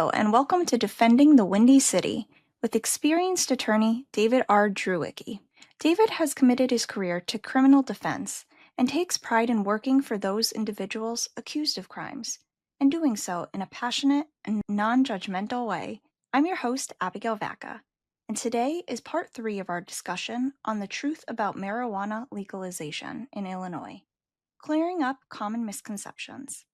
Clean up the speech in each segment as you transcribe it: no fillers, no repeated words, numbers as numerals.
Hello, and welcome to Defending the Windy City with experienced attorney David R. Drwencke. David has committed his career to criminal defense and takes pride in working for those individuals accused of crimes, and doing so in a passionate and non-judgmental way. I'm your host, Abigail Vaca, and today is part 3 of our discussion on the truth about marijuana legalization in Illinois, clearing up common misconceptions.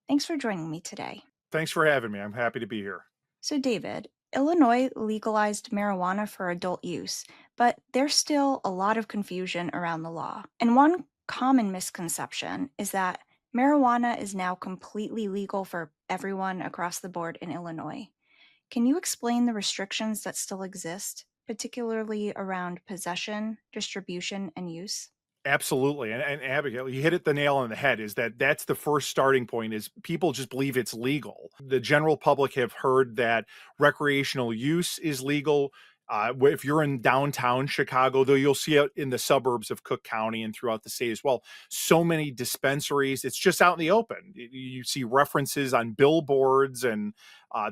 Thanks for joining me today. Thanks for having me. I'm happy to be here. So, David, Illinois legalized marijuana for adult use, but there's still a lot of confusion around the law. And one common misconception is that marijuana is now completely legal for everyone across the board in Illinois. Can you explain the restrictions that still exist, particularly around possession, distribution, and use? Absolutely. And Abigail, you hit it the nail on the head is that's the first starting point is people just believe it's legal. The general public have heard that recreational use is legal. If you're in downtown Chicago, though, you'll see it in the suburbs of Cook County and throughout the state as well. So many dispensaries, it's just out in the open. You see references on billboards and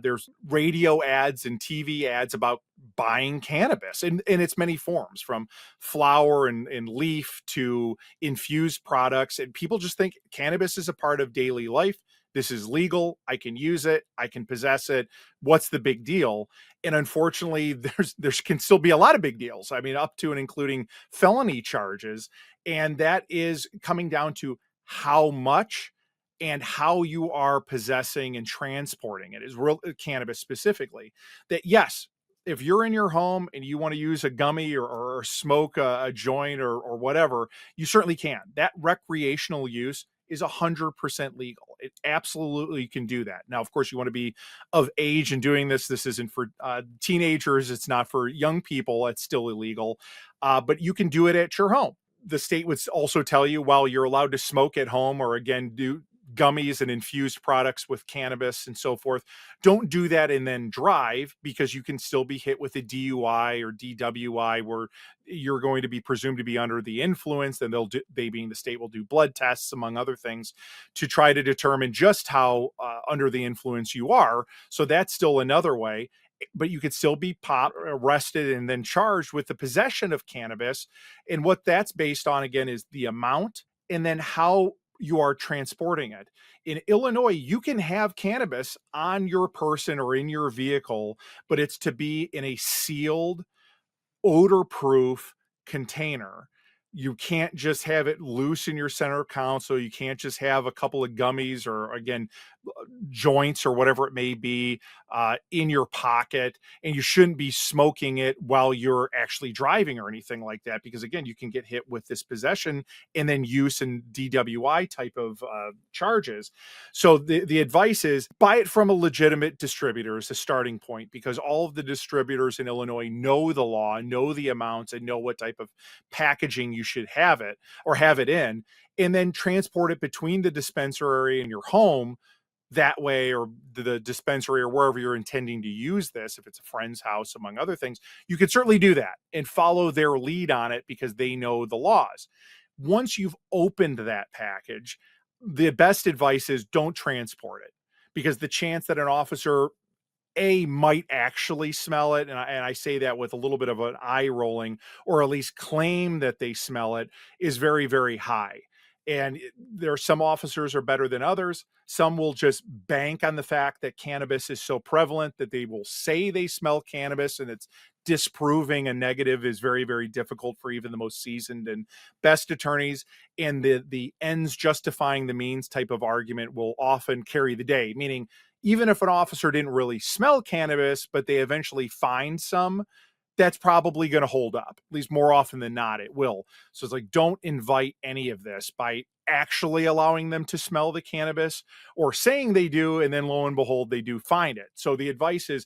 there's radio ads and TV ads about buying cannabis in its many forms, from flower and leaf to infused products. And people just think cannabis is a part of daily life. This is legal. I can use it. I can possess it. What's the big deal? And unfortunately, there can still be a lot of big deals. I mean, up to and including felony charges. And that is coming down to how much and how you are possessing and transporting it is real cannabis specifically. That yes, if you're in your home and you want to use a gummy or smoke a joint or whatever, you certainly can. That recreational use is 100% legal. It absolutely can do that. Now, of course, you want to be of age and doing this. This isn't for teenagers. It's not for young people. It's still illegal, but you can do it at your home. The state would also tell you, while you're allowed to smoke at home or again, do gummies and infused products with cannabis and so forth, don't do that and then drive, because you can still be hit with a DUI or DWI where you're going to be presumed to be under the influence. And they being the state will do blood tests, among other things, to try to determine just how under the influence you are. So that's still another way. But you could still be arrested and then charged with the possession of cannabis. And what that's based on, again, is the amount and then how you are transporting it. In Illinois, you can have cannabis on your person or in your vehicle, but it's to be in a sealed, odor-proof container. You can't just have it loose in your center console. You can't just have a couple of gummies or, again, joints or whatever it may be in your pocket. And you shouldn't be smoking it while you're actually driving or anything like that, because again, you can get hit with this possession and then use and DWI type of charges. So the advice is buy it from a legitimate distributor as a starting point, because all of the distributors in Illinois know the law, know the amounts, and know what type of packaging you should have it or have it in, and then transport it between the dispensary and your home that way, or the dispensary or wherever you're intending to use this. If it's a friend's house, among other things, you can certainly do that and follow their lead on it because they know the laws. Once you've opened that package, the best advice is don't transport it, because the chance that an officer might actually smell it, and I say that with a little bit of an eye rolling, or at least claim that they smell it, is very, very high. And there are some officers are better than others. Some will just bank on the fact that cannabis is so prevalent that they will say they smell cannabis, and it's disproving a negative is very, very difficult for even the most seasoned and best attorneys. And the ends justifying the means type of argument will often carry the day, meaning even if an officer didn't really smell cannabis, but they eventually find some, that's probably going to hold up. At least more often than not, it will. So it's like, don't invite any of this by actually allowing them to smell the cannabis or saying they do, and then lo and behold, they do find it. So the advice is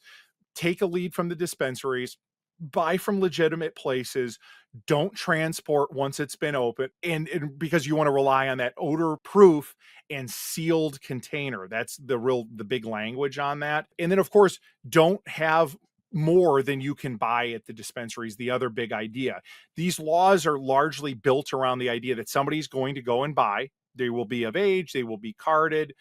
take a lead from the dispensaries, buy from legitimate places, don't transport once it's been open, and because you want to rely on that odor proof and sealed container. That's the big language on that. And then of course, don't have more than you can buy at the dispensaries. The other big idea. These laws are largely built around the idea that somebody's going to go and buy. They will be of age, they will be carded,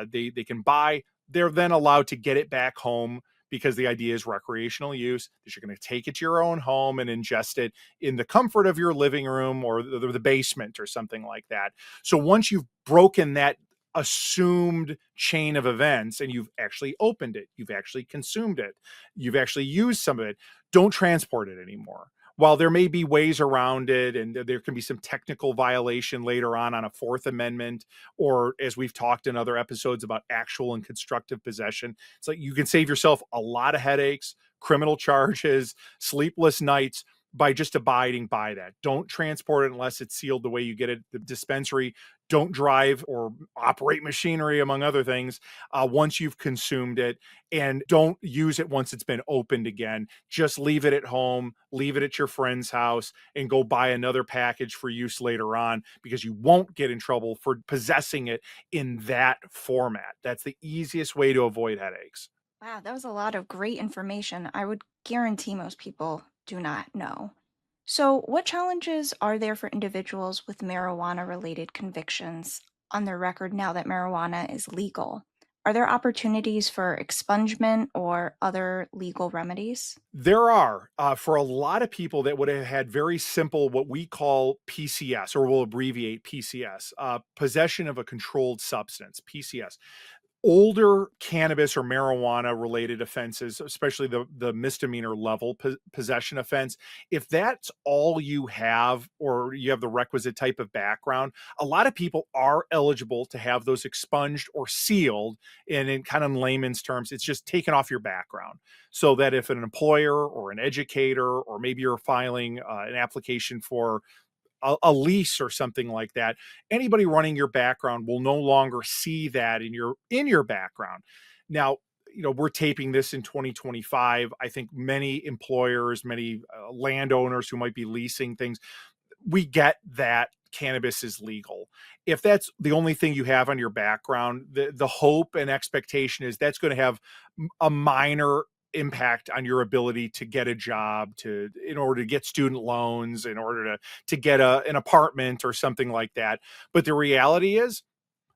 they can buy. they're then allowed to get it back home because the idea is recreational use, that you're going to take it to your own home and ingest it in the comfort of your living room or the basement or something like that. So once you've broken that assumed chain of events and you've actually opened it, you've actually consumed it, you've actually used some of it, don't transport it anymore. While there may be ways around it and there can be some technical violation later on a Fourth Amendment, or as we've talked in other episodes about actual and constructive possession, it's like you can save yourself a lot of headaches, criminal charges, sleepless nights by just abiding by that. Don't transport it unless it's sealed the way you get it at the dispensary. Don't drive or operate machinery, among other things, once you've consumed it. And don't use it once it's been opened again. Just leave it at home, leave it at your friend's house, and go buy another package for use later on, because you won't get in trouble for possessing it in that format. That's the easiest way to avoid headaches. Wow, that was a lot of great information I would guarantee most people do not know. So, what challenges are there for individuals with marijuana related convictions on their record now that marijuana is legal? Are there opportunities for expungement or other legal remedies? There are, for a lot of people that would have had very simple, what we call PCS, or we'll abbreviate PCS, possession of a controlled substance, PCS. Older cannabis or marijuana related offenses, especially the misdemeanor level possession offense, if that's all you have or you have the requisite type of background, a lot of people are eligible to have those expunged or sealed. And in kind of layman's terms, it's just taken off your background, so that if an employer or an educator, or maybe you're filing an application for a lease or something like that, anybody running your background will no longer see that in your background. Now, we're taping this in 2025. I think many employers, many landowners who might be leasing things, we get that cannabis is legal. If that's the only thing you have on your background, the hope and expectation is that's going to have a minor impact on your ability to get a job, to in order to get student loans, in order to get an apartment or something like that. But the reality is,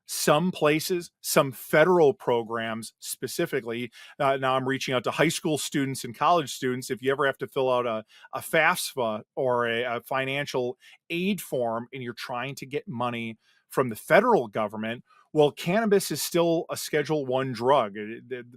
some places, some federal programs specifically. Now I'm reaching out to high school students and college students. If you ever have to fill out a FAFSA or a financial aid form and you're trying to get money from the federal government, well, cannabis is still a Schedule One drug.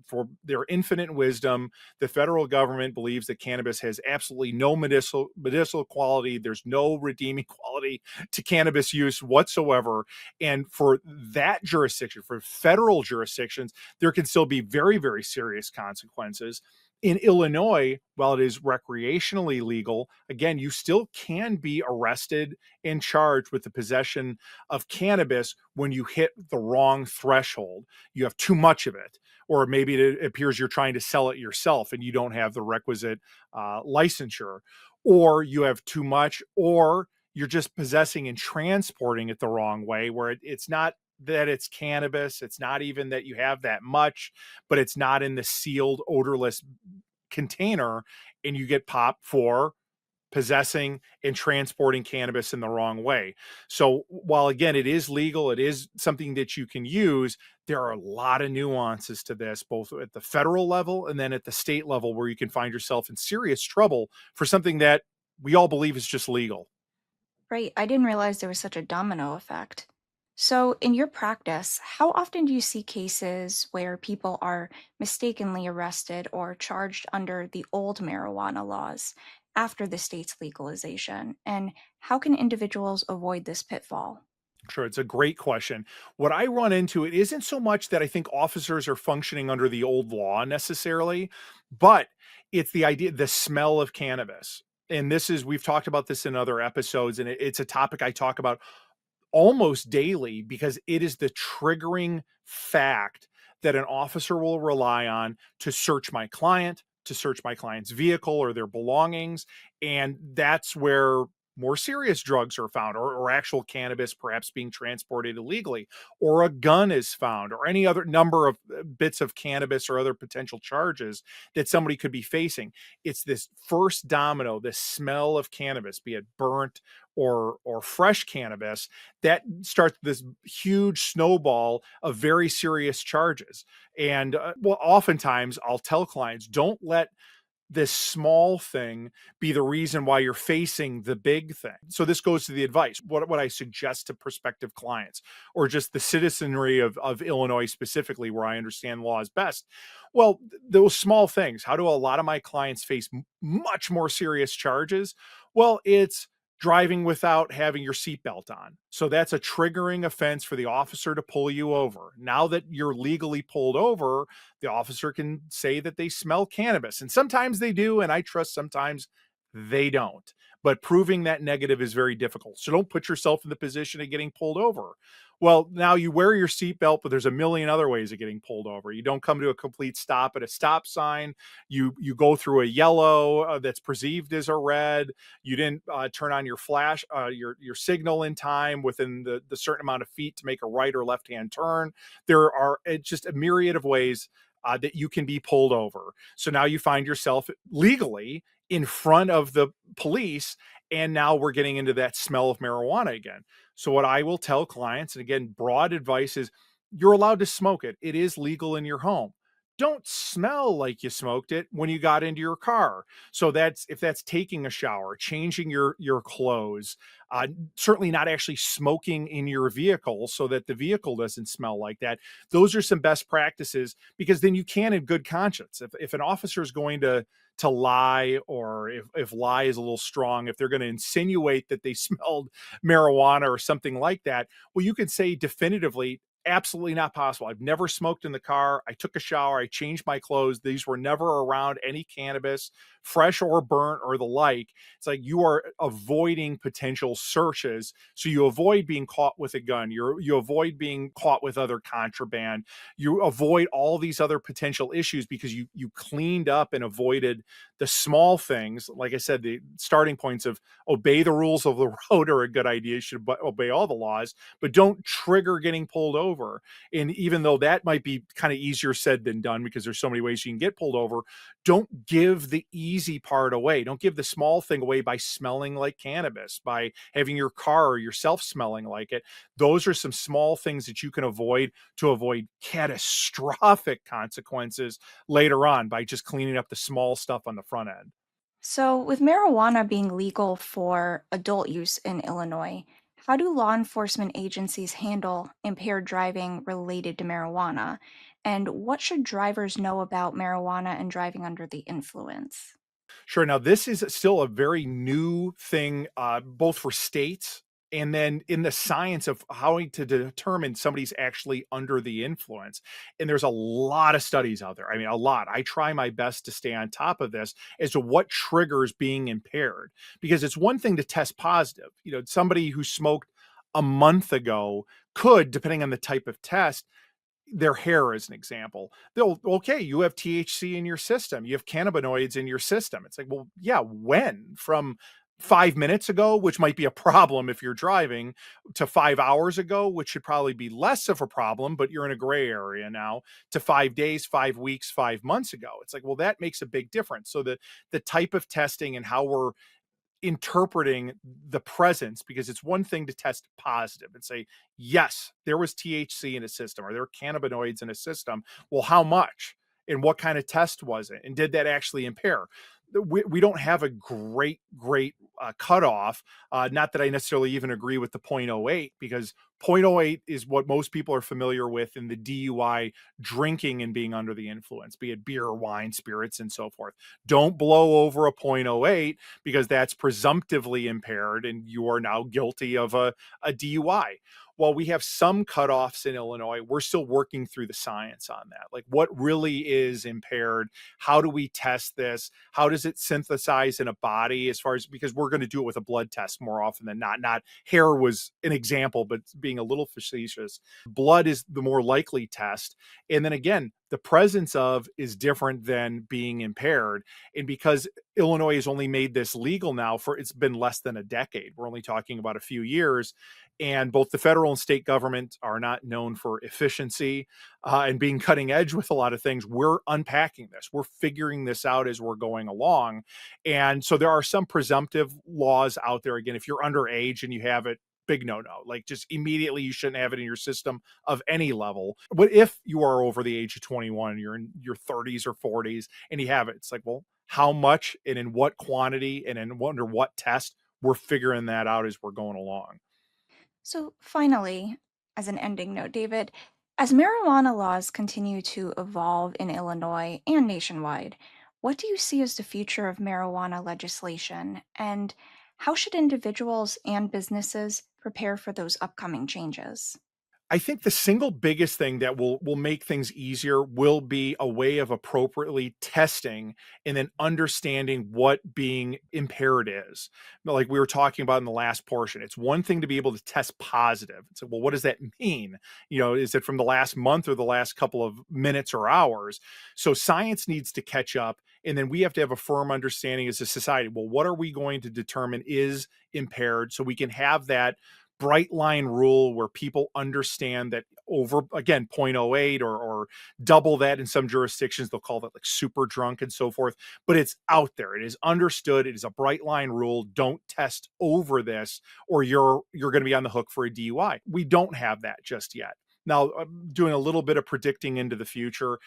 For their infinite wisdom, the federal government believes that cannabis has absolutely no medicinal quality. There's no redeeming quality to cannabis use whatsoever. And for that jurisdiction, for federal jurisdictions, there can still be very, very serious consequences. In Illinois, while it is recreationally legal, again, you still can be arrested and charged with the possession of cannabis when you hit the wrong threshold. You have too much of it, or maybe it appears you're trying to sell it yourself and you don't have the requisite licensure, or you have too much, or you're just possessing and transporting it the wrong way, where it's not that it's cannabis, it's not even that you have that much, but it's not in the sealed, odorless container, and you get popped for possessing and transporting cannabis in the wrong way. So while again it is legal, it is something that you can use, there are a lot of nuances to this, both at the federal level and then at the state level, where you can find yourself in serious trouble for something that we all believe is just legal. Right, I didn't realize there was such a domino effect. So, in your practice, how often do you see cases where people are mistakenly arrested or charged under the old marijuana laws after the state's legalization? And how can individuals avoid this pitfall? Sure, it's a great question. What I run into, it isn't so much that I think officers are functioning under the old law necessarily, but it's the idea, the smell of cannabis. And this is, we've talked about this in other episodes, and it's a topic I talk about almost daily, because it is the triggering fact that an officer will rely on to search my client, to search my client's vehicle or their belongings. And that's where more serious drugs are found, or actual cannabis perhaps being transported illegally, or a gun is found, or any other number of bits of cannabis or other potential charges that somebody could be facing. It's this first domino, this smell of cannabis, be it burnt or fresh cannabis, that starts this huge snowball of very serious charges. And well, oftentimes I'll tell clients, don't let this small thing be the reason why you're facing the big thing. So this goes to the advice. What I suggest to prospective clients, or just the citizenry of Illinois specifically, where I understand laws best. Well, those small things. How do a lot of my clients face much more serious charges? Well, it's driving without having your seatbelt on. So that's a triggering offense for the officer to pull you over. Now that you're legally pulled over, the officer can say that they smell cannabis. And sometimes they do, and I trust sometimes they don't. But proving that negative is very difficult. So don't put yourself in the position of getting pulled over. Well, now you wear your seatbelt, but there's a million other ways of getting pulled over. You don't come to a complete stop at a stop sign. You go through a yellow that's perceived as a red. You didn't turn on your flash, your signal in time within the certain amount of feet to make a right or left hand turn. There are just a myriad of ways that you can be pulled over. So now you find yourself legally in front of the police, and now we're getting into that smell of marijuana again. So what I will tell clients, and again, broad advice is, you're allowed to smoke it. It is legal in your home. Don't smell like you smoked it when you got into your car. So that's, if that's taking a shower, changing your clothes, uh, certainly not actually smoking in your vehicle so that the vehicle doesn't smell like that. Those are some best practices, because then you can, in good conscience, if an officer is going to lie, or if lie is a little strong, if they're going to insinuate that they smelled marijuana or something like that, well, you could say definitively, absolutely not possible. I've never smoked in the car. I took a shower. I changed my clothes. These were never around any cannabis, fresh or burnt or the like. It's like you are avoiding potential searches. So you avoid being caught with a gun. You avoid being caught with other contraband. You avoid all these other potential issues because you cleaned up and avoided the small things. Like I said, the starting points of obey the rules of the road are a good idea. You should obey all the laws, but don't trigger getting pulled over. And even though that might be kind of easier said than done, because there's so many ways you can get pulled over, don't give the easy part away. Don't give the small thing away by smelling like cannabis, by having your car or yourself smelling like it. Those are some small things that you can avoid to avoid catastrophic consequences later on by just cleaning up the small stuff on the front end. So, with marijuana being legal for adult use in Illinois, how do law enforcement agencies handle impaired driving related to marijuana? And what should drivers know about marijuana and driving under the influence? Sure. Now, this is still a very new thing, both for states and then in the science of how to determine somebody's actually under the influence. And there's a lot of studies out there. I mean, a lot. I try my best to stay on top of this as to what triggers being impaired, because it's one thing to test positive. Somebody who smoked a month ago could, depending on the type of test, their hair as an example, they'll, okay, you have THC in your system, you have cannabinoids in your system. It's like, well, yeah, when? From 5 minutes ago, which might be a problem if you're driving, to 5 hours ago, which should probably be less of a problem, but you're in a gray area now, to 5 days, 5 weeks, 5 months ago. It's like, well, that makes a big difference. So the type of testing and how we're interpreting the presence, because it's one thing to test positive and say, yes, there was THC in a system, or there were cannabinoids in a system. Well, how much and what kind of test was it? And did that actually impair? We don't have a great cutoff. Not that I necessarily even agree with the point oh 0.08, because point oh 0.08 is what most people are familiar with in the DUI drinking and being under the influence, be it beer, wine, spirits, and so forth. Don't blow over a point oh 0.08, because that's presumptively impaired and you are now guilty of a DUI. While we have some cutoffs in Illinois, we're still working through the science on that. Like, what really is impaired? How do we test this? How does it synthesize in a body, as far as, because we're going to do it with a blood test more often than not. Not hair was an example, but being a little facetious, blood is the more likely test. And then again, The presence of is different than being impaired. And because Illinois has only made this legal now for it's been less than a decade, we're only talking about a few years. And both the federal and state government are not known for efficiency and being cutting edge with a lot of things. We're unpacking this, we're figuring this out as we're going along. And so there are some presumptive laws out there. Again, if you're underage and you have it, big no no. Like, just immediately, you shouldn't have it in your system of any level. But if you are over the age of 21, you're in your 30s or 40s and you have it, it's like, well, how much and in what quantity and under what test? We're figuring that out as we're going along. So, finally, as an ending note, David, as marijuana laws continue to evolve in Illinois and nationwide, what do you see as the future of marijuana legislation? And how should individuals and businesses prepare for those upcoming changes? I think the single biggest thing that will make things easier will be a way of appropriately testing and then understanding what being impaired is. Like we were talking about in the last portion, it's one thing to be able to test positive. It's like, well, what does that mean? Is it from the last month or the last couple of minutes or hours? So science needs to catch up, and then we have to have a firm understanding as a society. Well, what are we going to determine is impaired, so we can have that bright line rule where people understand that over, again, 0.08 or double that in some jurisdictions, they'll call that like super drunk and so forth. But it's out there, it is understood, it is a bright line rule. Don't test over this or you're going to be on the hook for a DUI. We don't have that just yet. Now, doing a little bit of predicting into the future,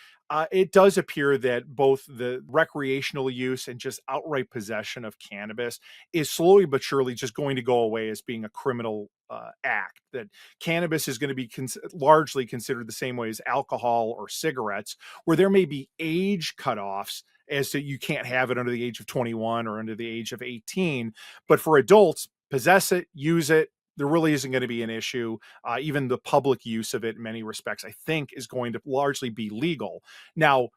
it does appear that both the recreational use and just outright possession of cannabis is slowly but surely just going to go away as being a criminal act. That cannabis is going to be largely considered the same way as alcohol or cigarettes, where there may be age cutoffs as to you can't have it under the age of 21 or under the age of 18. But for adults, possess it, use it. There really isn't going to be an issue. Even the public use of it, in many respects, I think, is going to largely be legal. Now,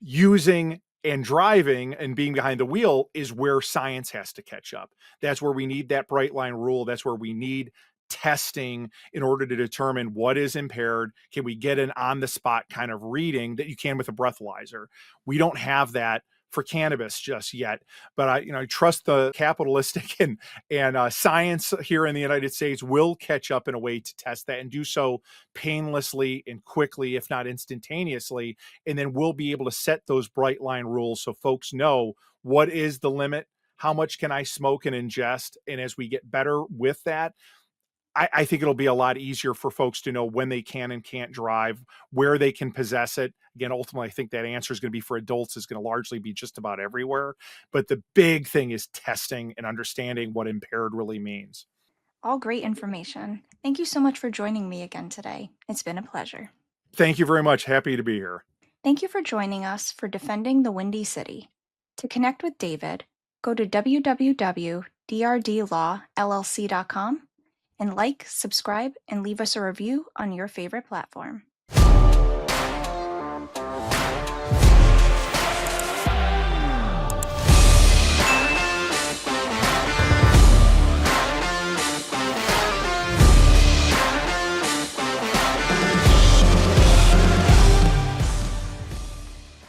using and driving and being behind the wheel is where science has to catch up. That's where we need that bright line rule. That's where we need testing in order to determine what is impaired. Can we get an on the spot kind of reading that you can with a breathalyzer? We don't have that for cannabis just yet, but I trust the capitalistic and science here in the United States will catch up in a way to test that and do so painlessly and quickly, if not instantaneously. And then we'll be able to set those bright line rules so folks know what is the limit, how much can I smoke and ingest. And as we get better with that, I think it'll be a lot easier for folks to know when they can and can't drive, where they can possess it. Again, ultimately, I think that answer is going to be for adults is going to largely be just about everywhere. But the big thing is testing and understanding what impaired really means. All great information. Thank you so much for joining me again today. It's been a pleasure. Thank you very much. Happy to be here. Thank you for joining us for Defending the Windy City. To connect with David, go to www.drdlawllc.com and like, subscribe, and leave us a review on your favorite platform.